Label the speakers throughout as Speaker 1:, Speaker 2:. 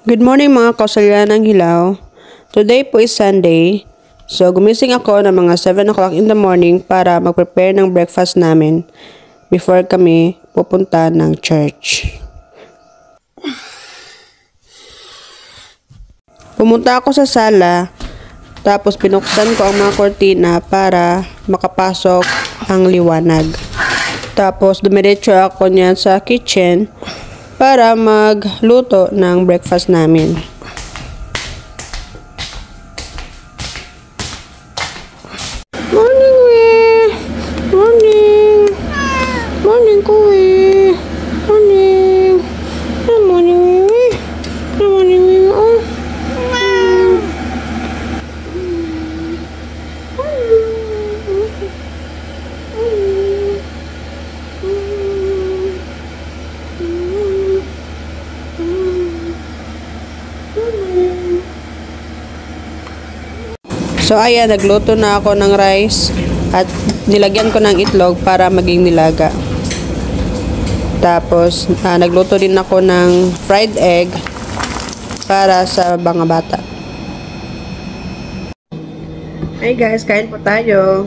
Speaker 1: Good morning mga kausalyan ng Hilaw. Today po is Sunday. So gumising ako ng mga 7 o'clock in the morning para mag-prepare ng breakfast namin before kami pupunta ng church. Pumunta ako sa sala, tapos pinuksan ko ang mga kortina para makapasok ang liwanag. Tapos dumiretso ako niyan sa kitchen para magluto ng breakfast namin. Morning, we! Morning! Morning, kuwi! Morning! Good morning, we! Good morning, we! Oh! So ayan, nagluto na ako ng rice at nilagyan ko ng itlog para maging nilaga. Tapos nagluto din ako ng fried egg para sa mga bata. Hey guys, kain po tayo.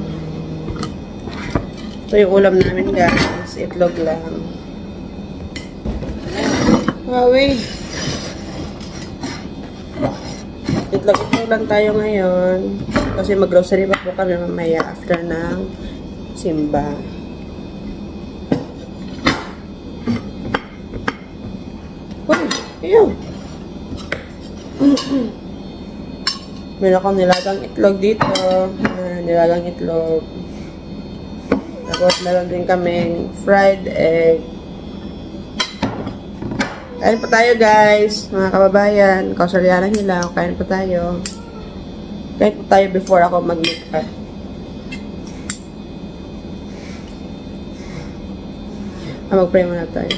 Speaker 1: Ito yung ulam namin guys, itlog lang. Wait. Itlog lang tayo ngayon kasi mag-grocery pa po kami mamaya after ng simba. Uy! Ayaw! Meron akong nilagang itlog dito. Nilagang itlog. Tapos meron din kaming fried egg. Kain po tayo guys, mga kababayan, kausalyan ng Hilaw, kain po tayo. Kain po tayo before ako mag-make-up. Mag-pray muna tayo.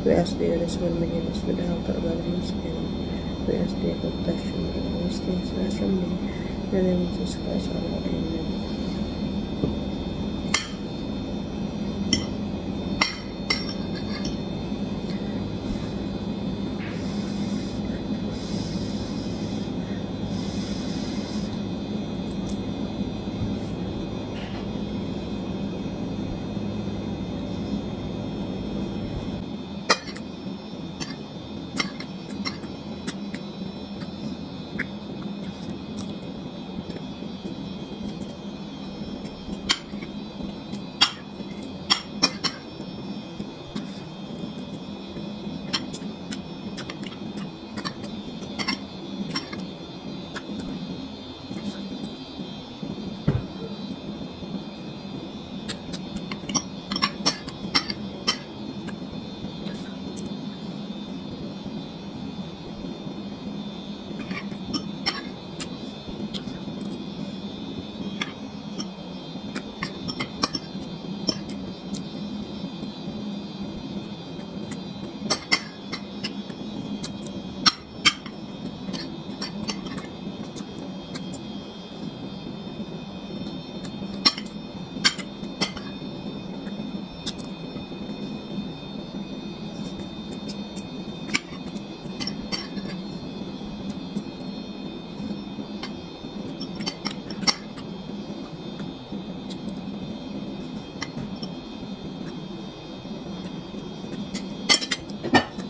Speaker 1: We ask the others when we give us with the help of our Spirit. We ask the protection of those things that from me. In the name of Jesus Christ, our Lord. Amen.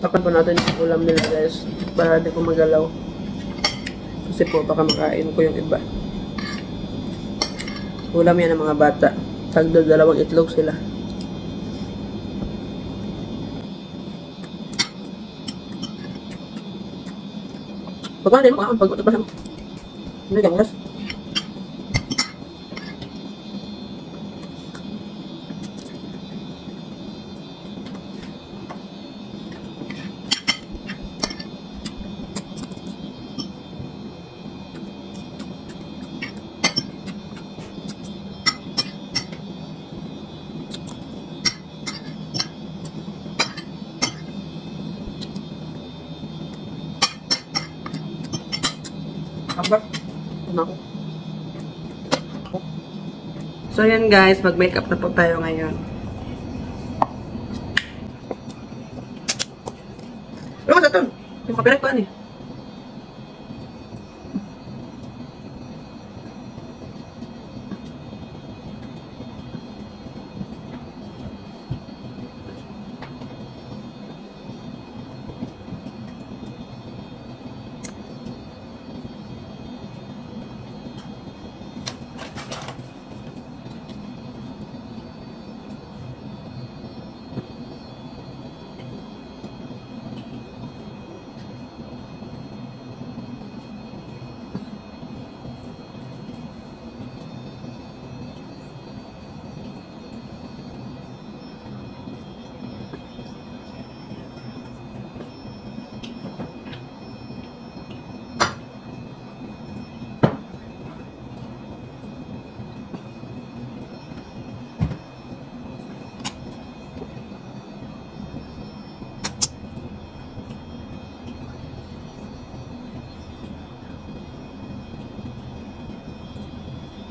Speaker 1: Tapan po natin yung ulam nila guys para di ko magalaw kasi po baka makain ko yung iba. Ulam yan ng mga bata, tagdo 2 itlog sila. Pagkain mo pag-utot pa lang hindi gang gas. So yan guys, mag-makeup na po tayo ngayon. Ano ka sa ito? Yung copyright pa, eh.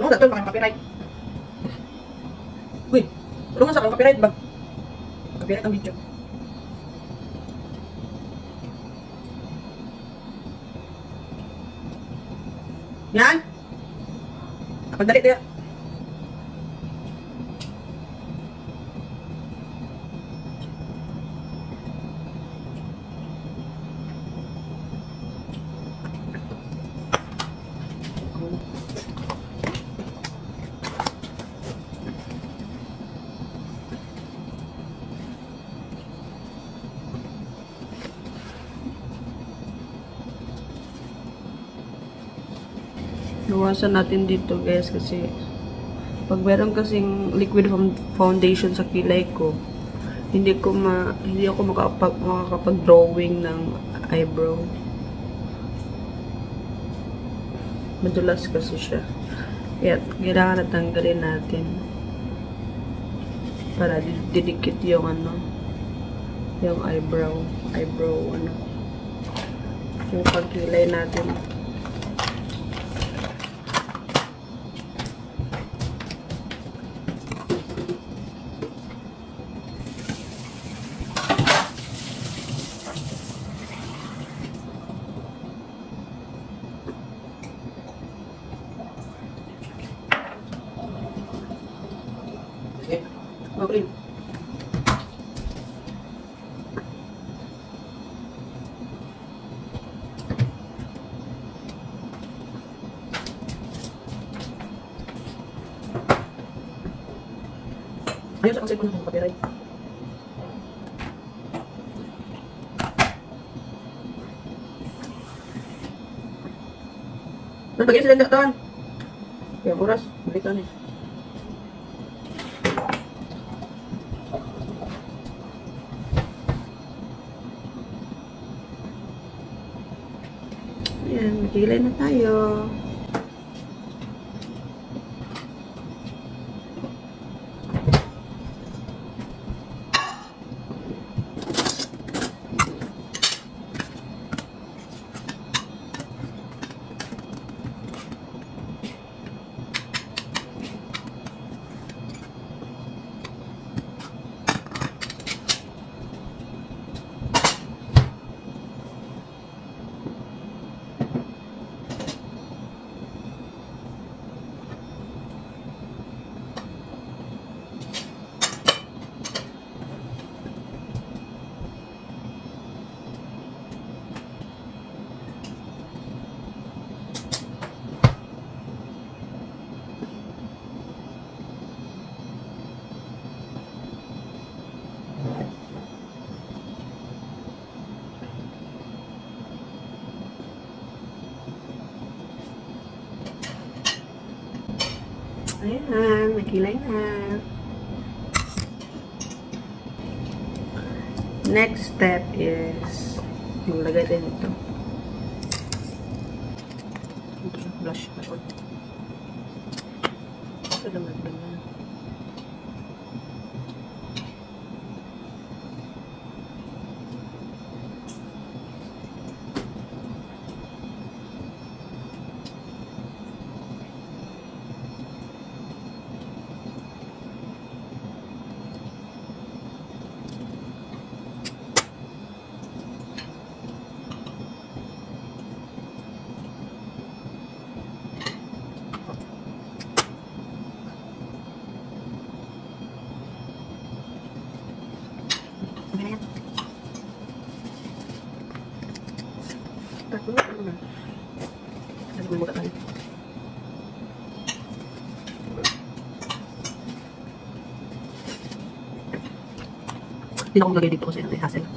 Speaker 1: Ano nga ito? Bakit copyright? Uy, ano nga sa akin? Copyright ba? Copyright ang video. Yan? Pagdali tayo. Iwasan natin dito guys kasi pag meron kasing liquid foundation sa kilay ko, hindi ako makakapag-drawing ng eyebrow. Madulas kasi siya. Kaya kailangan natanggalin natin para didikit yung yung eyebrow yung pagkilay natin. Okay. Ayos ang cellphone ng copyright. Ano bagay sila datan? Kaya oras, balitan eh. Ayan, magkilay na tayo. Ayan, nakilay na. Next step is yung lagay din ito. Blush on. Ito naman. Okay na yan. Ano na? Ano mo muna tayo? Hindi na akong lagay dito kasi hassle.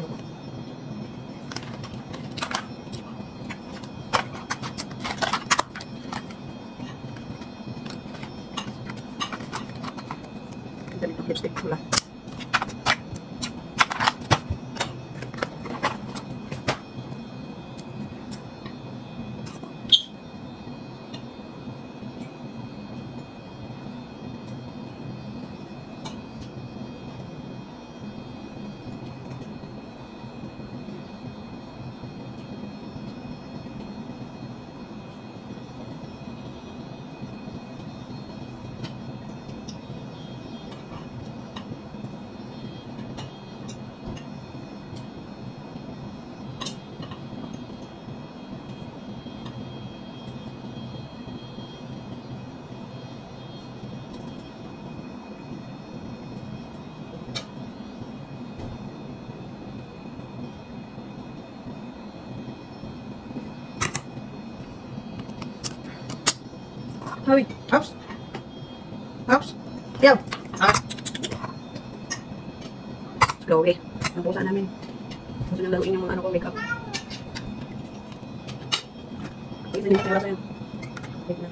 Speaker 1: Ganito lipstick pula. Hoy, Ops! Ops! Yaw! Let's go, eh. Napusa namin. Gusto nang laruin yung mga ano ko, makeup. Wait, hindi ko wala sa'yo. Wait na.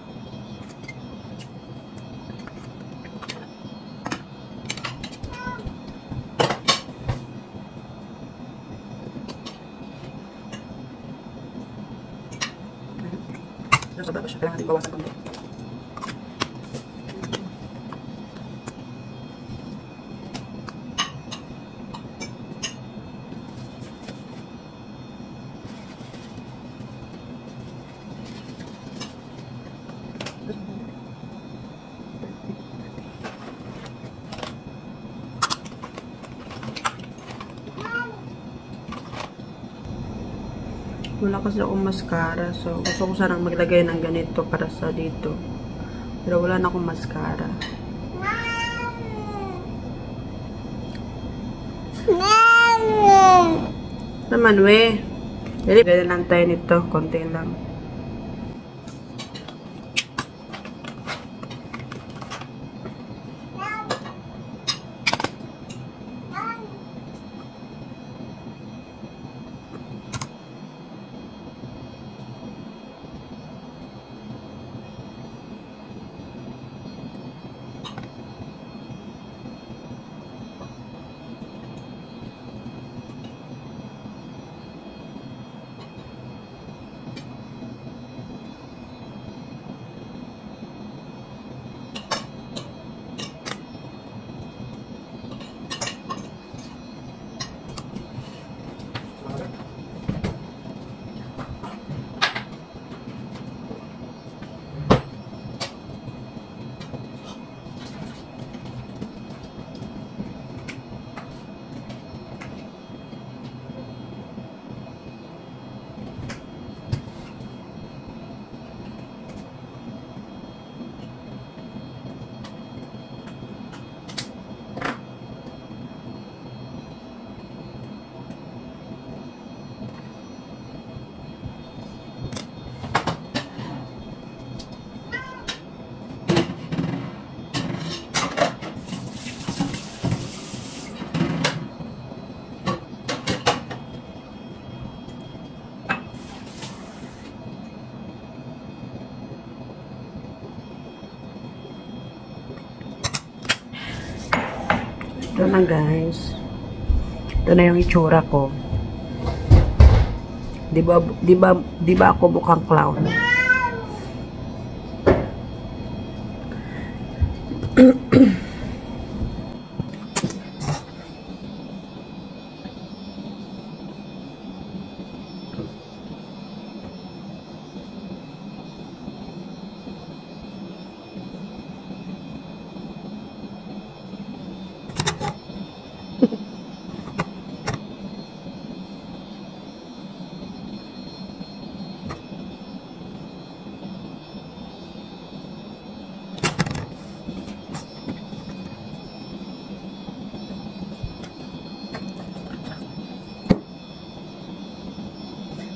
Speaker 1: Nasa baba siya. Kailangan natin bawasan konti. Wala kasi akong mascara. So, gusto ko sanang maglagay ng ganito para sa dito. Pero wala na akong mascara. Naman, we. Lagay lang tayo nito. Konti lang. Ito na guys. Ito na yung itsura ko. Di ba ako mukhang clown?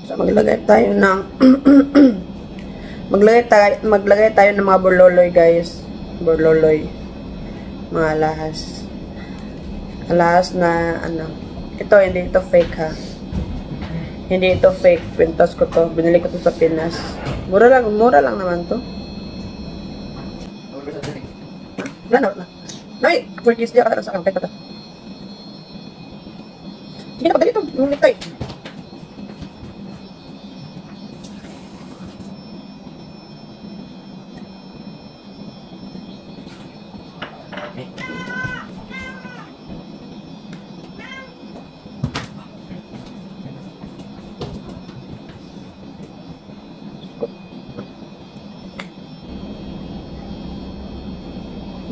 Speaker 1: So, maglagay tayo ng maglagay tayo ng mga borloloy, guys. Borloloy. Mga alahas. Alahas na, ano. Ito, hindi ito fake, ha. Hindi ito fake. Pintas ko to. Binili ko to sa Pinas. Mura lang naman to. Wala na. Nay, Turkish diya ka sa akin. Kahit pa to. Sige na, pagdali ito. Yung necktie.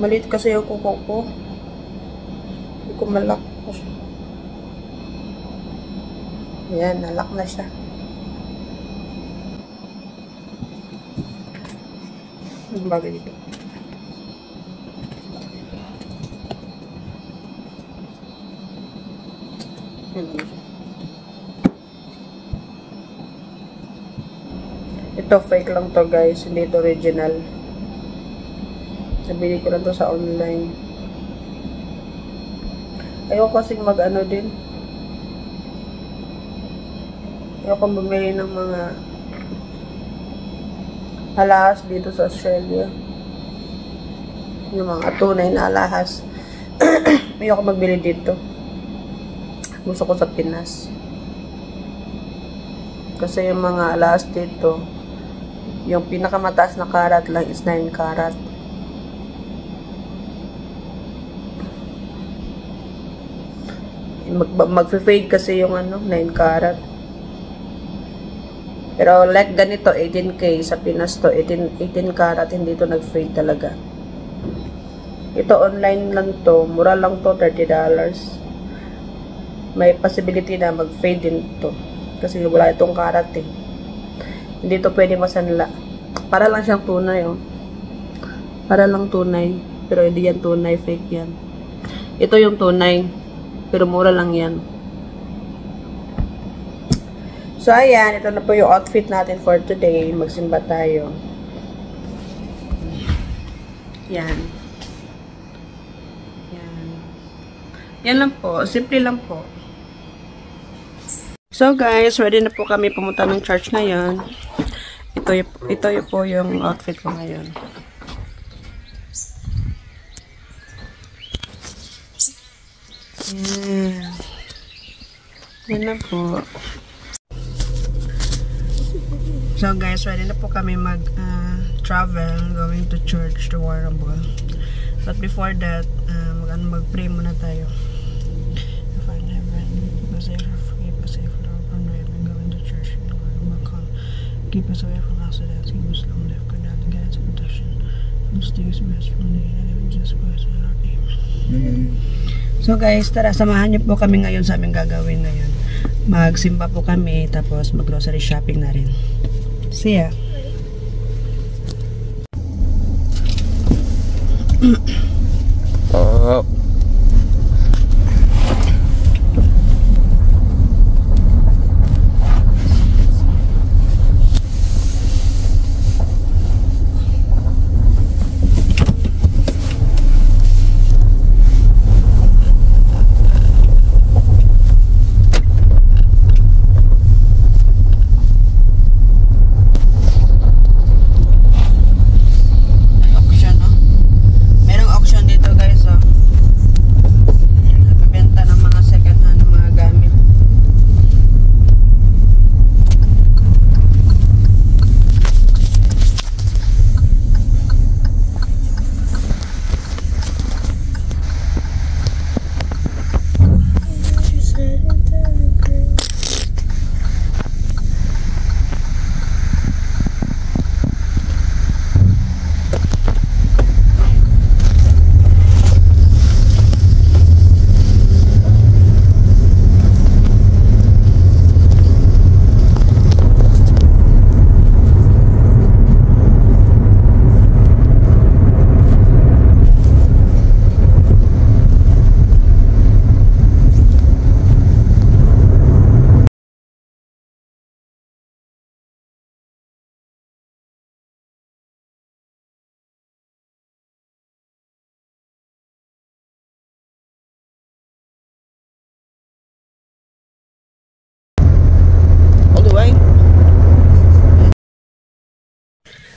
Speaker 1: Maliit kasi yung kuko ko. Hindi ko malak ko siya. Ayan, nalak na siya. Ang bagay dito. Ito fake lang to, guys. Hindi ito original. Nabili ko lang to sa online. Ayoko kasing mag-ano din. Ayoko bumili ng mga alahas dito sa Australia. Yung mga tunay na alahas. Ayoko magbili dito. Gusto ko sa Pinas. Kasi yung mga alahas dito, yung pinakamataas na karat lang is 9 karat. Mag-fade kasi yung ano, 9 karat. Pero like ganito, 18K. Sa Pinas to, 18 karat. Hindi to nag-fade talaga. Ito online lang to. Mura lang to, $30. May possibility na mag-fade din to. Kasi wala itong karat eh. Hindi to pwede masanla. Para lang siyang tunay oh. Para lang tunay. Pero hindi yan tunay, fake yan. Ito yung tunay. Pero mura lang yan. So, ayan. Ito na po yung outfit natin for today. Magsimba tayo. Yan. Yan. Yan lang po. Simple lang po. So, guys. Ready na po kami pumunta ng church ngayon. Ito po yung outfit ko ngayon. Yan. Yan na po. So guys, ready na po kami mag-travel, going to church to Warrnambool. But before that, mag-pray muna tayo. Find heaven, keep us safe from driving, going to church, and going back home. Keep us away from accidents, keep us long life, good health, guidance and protection. From things best from the enemy, Jesus Christ, and our name. So guys, tara, samahan niyo po kami ngayon sa aming gagawin ngayon. Magsimba po kami, tapos mag-grocery shopping na rin. See ya!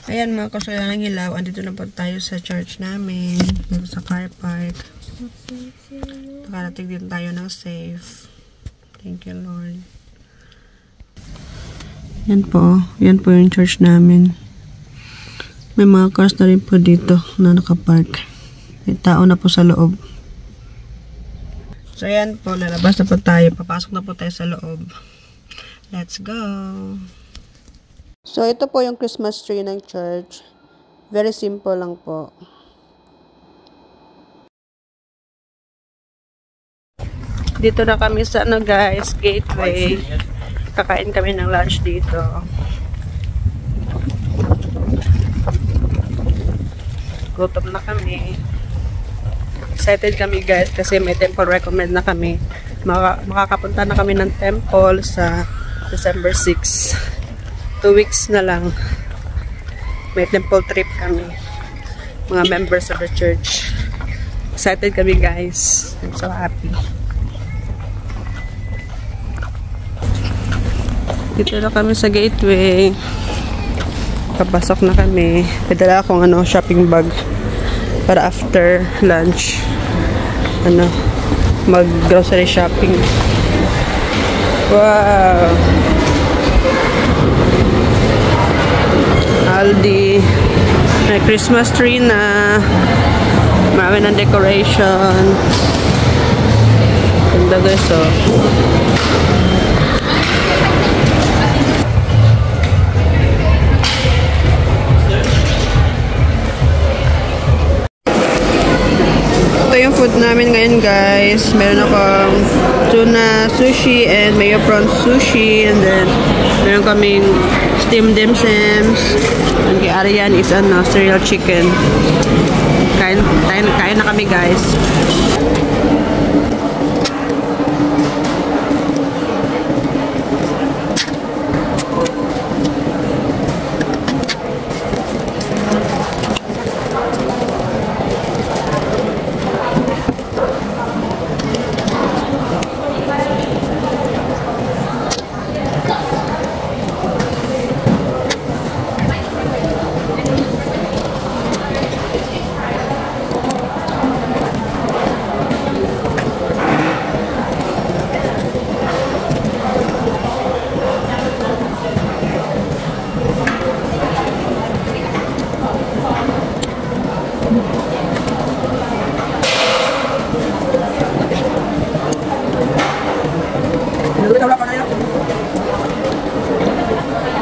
Speaker 1: Ayan mga kasuya ng ilaw, andito na po tayo sa church namin, dito sa car park. Nakarating din tayo ng safe. Thank you Lord. Yan po yung church namin. May mga cars na rin po dito na nakapark. May tao na po sa loob. So ayan po, lalabas na po tayo. Papasok na po tayo sa loob. Let's go! So, ito po yung Christmas tree ng church. Very simple lang po. Dito na kami sa guys, gateway. Kakain kami ng lunch dito. Gutom na kami. Excited kami guys kasi may temple recommend na kami. Makakapunta na kami ng temple sa December 6. 2 weeks na lang. May temple trip kami. Mga members of the church. Excited kami guys. I'm so happy. Dito na kami sa gateway. Papasok na kami. Padala akong shopping bag para after lunch mag grocery shopping. Wow! Aldi. May Christmas tree na. Marami ng decoration. Ganda guys oh. Ito yung food namin ngayon guys. Meron akong tuna sushi and mayo prawn sushi, and then meron kaming steamed dim sums. And kay Arian is cereal chicken. Kain na kami guys.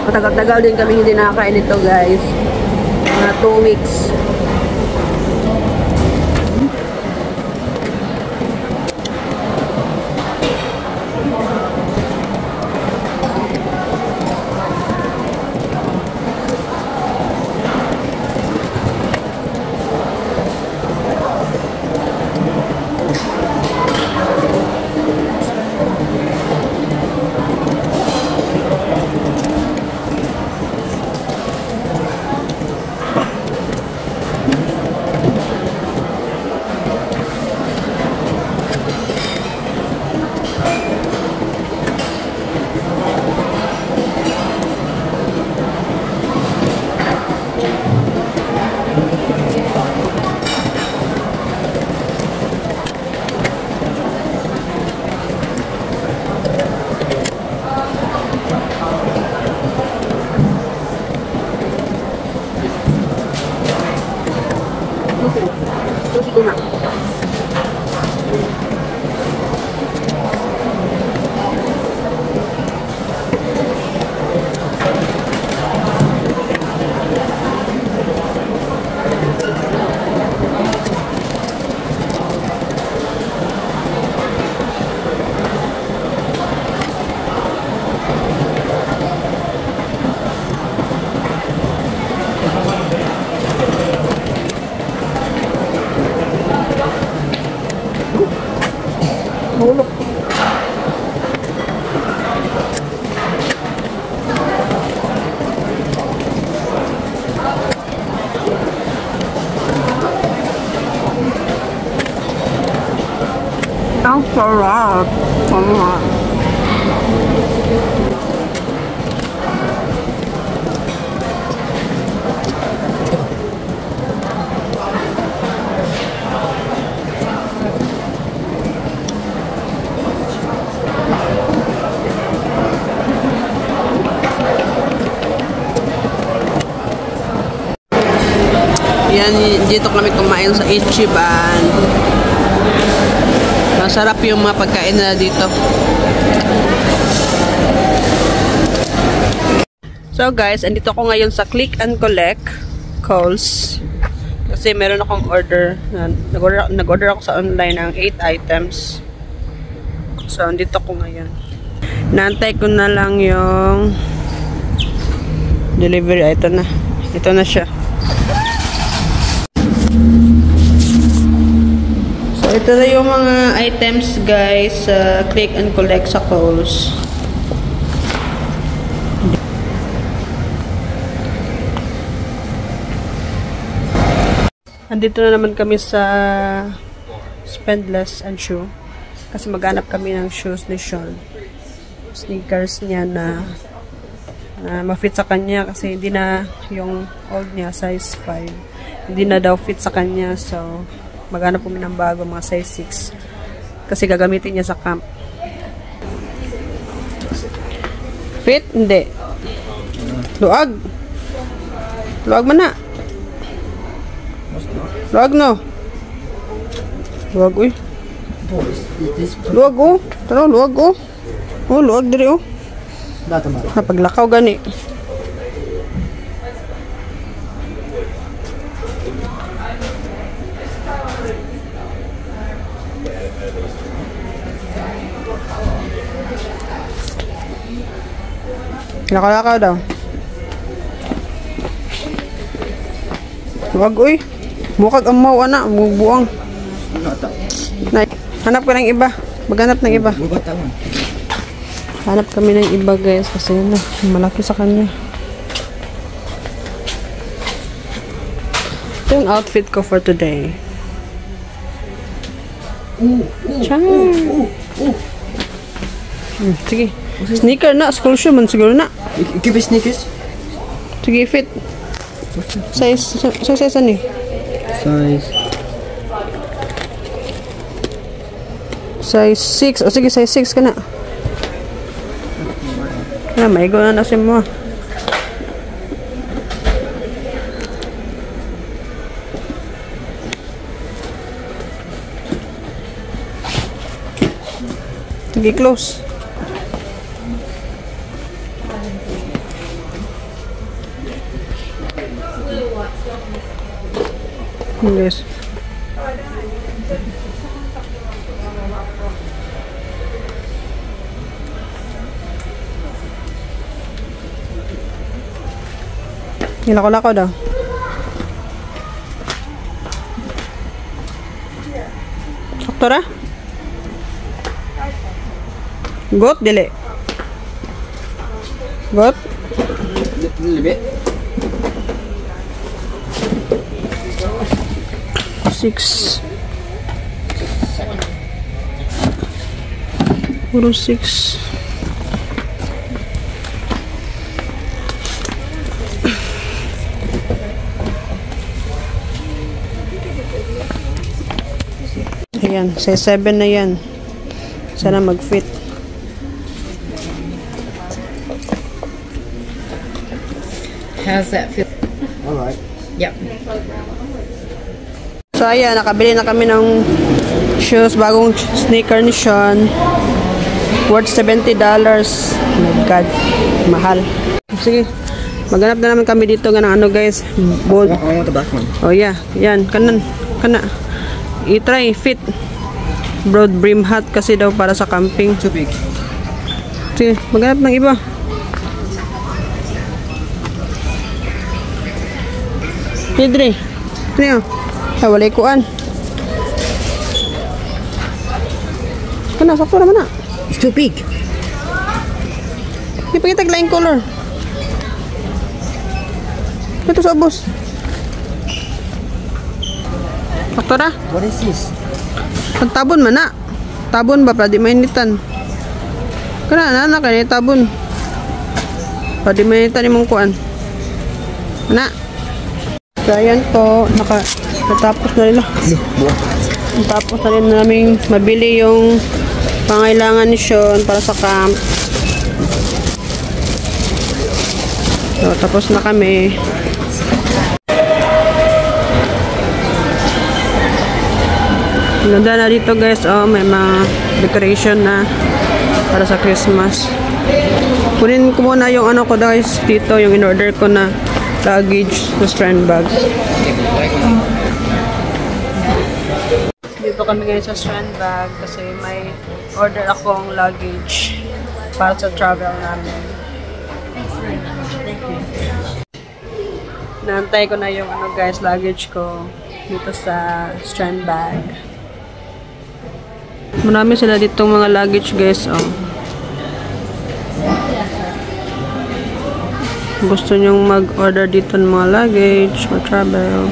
Speaker 1: Matagal-tagal din kami hindi nakakain ito guys. Mga 2 weeks. Hulog. Ang sarap. Yan, dito kami kumain sa Ichiban. Masarap yung mga pagkain na dito. So guys, andito ako ngayon sa Click and Collect Kohl's. Kasi meron akong order. Nag-order ako sa online ng 8 items. So, andito ako ngayon. Naantay ko na lang yung delivery. Ito na. Ito na siya. So, ito na yung mga items guys sa Click and Collect sa Kohl's. Andito na naman kami sa Spendless and Shoe. Kasi maghanap kami ng shoes ni Sean. Sneakers niya na ma-fit sa kanya. Kasi hindi na yung old niya, size 5. Hindi na daw fit sa kanya. So, maghanap kami ng bago, mga size 6. Kasi gagamitin niya sa camp. Fit? Hindi. Luag. Luag man na. Luwag no. Luwag uy. Luwag oh. Tara, luwag oh. Oh, luwag diri oh. Napaglakaw gani. Lakaw-lakaw daw. Luwag uy. Mukag amaw ana, buang. Hanap ka ng iba. Maghanap ng iba. Hanap kami ng iba guys kasi malaki sa kanya. Ito yung outfit ko for today. Chan. Sige. Sneaker na. School shoe man siguro na.
Speaker 2: Give me sneakers.
Speaker 1: Sige, fit. Size ani? Size 6. O sige, size 6 ka na. May go na nasin mo. Sige, close. Yes. Nilako-lako daw. Sakto ra? Got dili. Got?
Speaker 2: Little bit.
Speaker 1: 6. Puro 6. Ayan, size 7 na yan. Sana mag-fit.
Speaker 2: How's that feel? Alright. Yep.
Speaker 1: So ayan, nakabili na kami ng shoes, bagong sneaker ni Sean. Worth $70. Oh my God, mahal. Sige, maghanap na naman kami dito ng ano guys. Bold.
Speaker 2: I want the black one.
Speaker 1: Oh yeah, yan, kana. I-try, fit. Broad brim hat kasi daw para sa camping.
Speaker 2: Too big.
Speaker 1: Sige, maghanap ng iba. Hidri, ano walay kuan. Kana, sakto naman na.
Speaker 2: It's too big.
Speaker 1: Ipakita laing color. Ito sa ubos. Sakto na?
Speaker 2: What is this?
Speaker 1: Pagtabon man na. Tabon ba pa di mainitan. Kana na kani tabon. Pa di mainitan imong kuan. Ana. So ayan po, natapos na nila. Natapos na rin namin mabili yung pangailangan ni Sean para sa camp. So tapos na kami. Ganda na dito guys, oh, may mga decoration na para sa Christmas. Kunin ko muna yung ano ko guys dito, yung in-order ko na luggage na strand bag. Dito kami ngayon sa strand bag kasi may order akong luggage para sa travel namin. Naantay ko na yung ano guys, luggage ko dito sa strand bag. Marami sila ditong mga luggage guys, oh. Gusto nyong mag-order dito ng mga luggage for travel.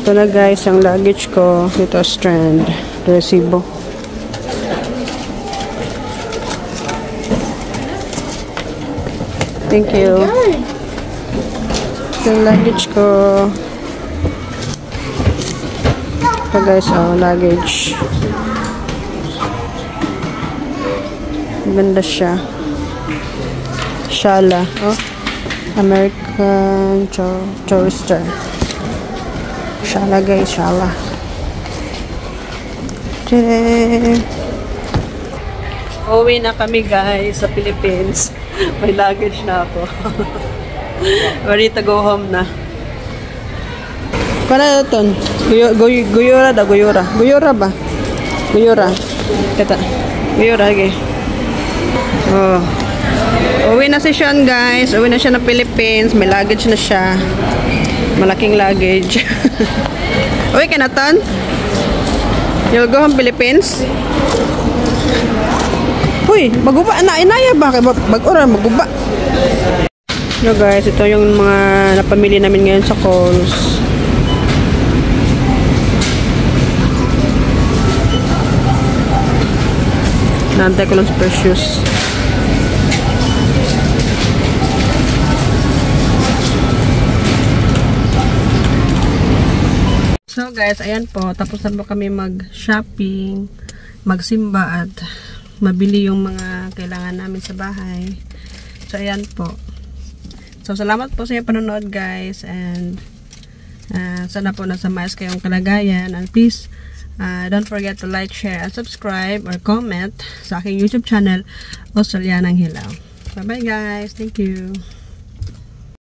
Speaker 1: Ito na guys, ang luggage ko dito strand, resibo. Thank you. Ito yung luggage ko. Ito guys, oh, luggage. Ganda siya. Shala, oh. American Tourister. Shala guys, Shala. Uwi na kami guys sa Philippines. May luggage na ako. Ready to go home na. Kana ton? Guyura da, guyura. Guyura ba? Guyura. Kata. Guyura lagi. Oh. Uwi na si Sean guys. Uwi na siya ng Philippines. May luggage na siya. Malaking luggage. Uwi ka na ton? You'll go home Philippines? Uy, maguba na. Inaya ba? Mag-ura, maguba. So guys, ito yung mga napamili namin ngayon sa Coles. Naantay ko lang sa Precious. So guys, ayan po. Tapos na po kami mag-shopping, magsimba at mabili yung mga kailangan namin sa bahay. So ayan po. So salamat po sa inyong panonood guys. And sana po nasa maayos kayong kalagayan. And please, don't forget to like, share, and subscribe or comment sa aking YouTube channel, Australianang Hilaw. Bye bye guys. Thank you.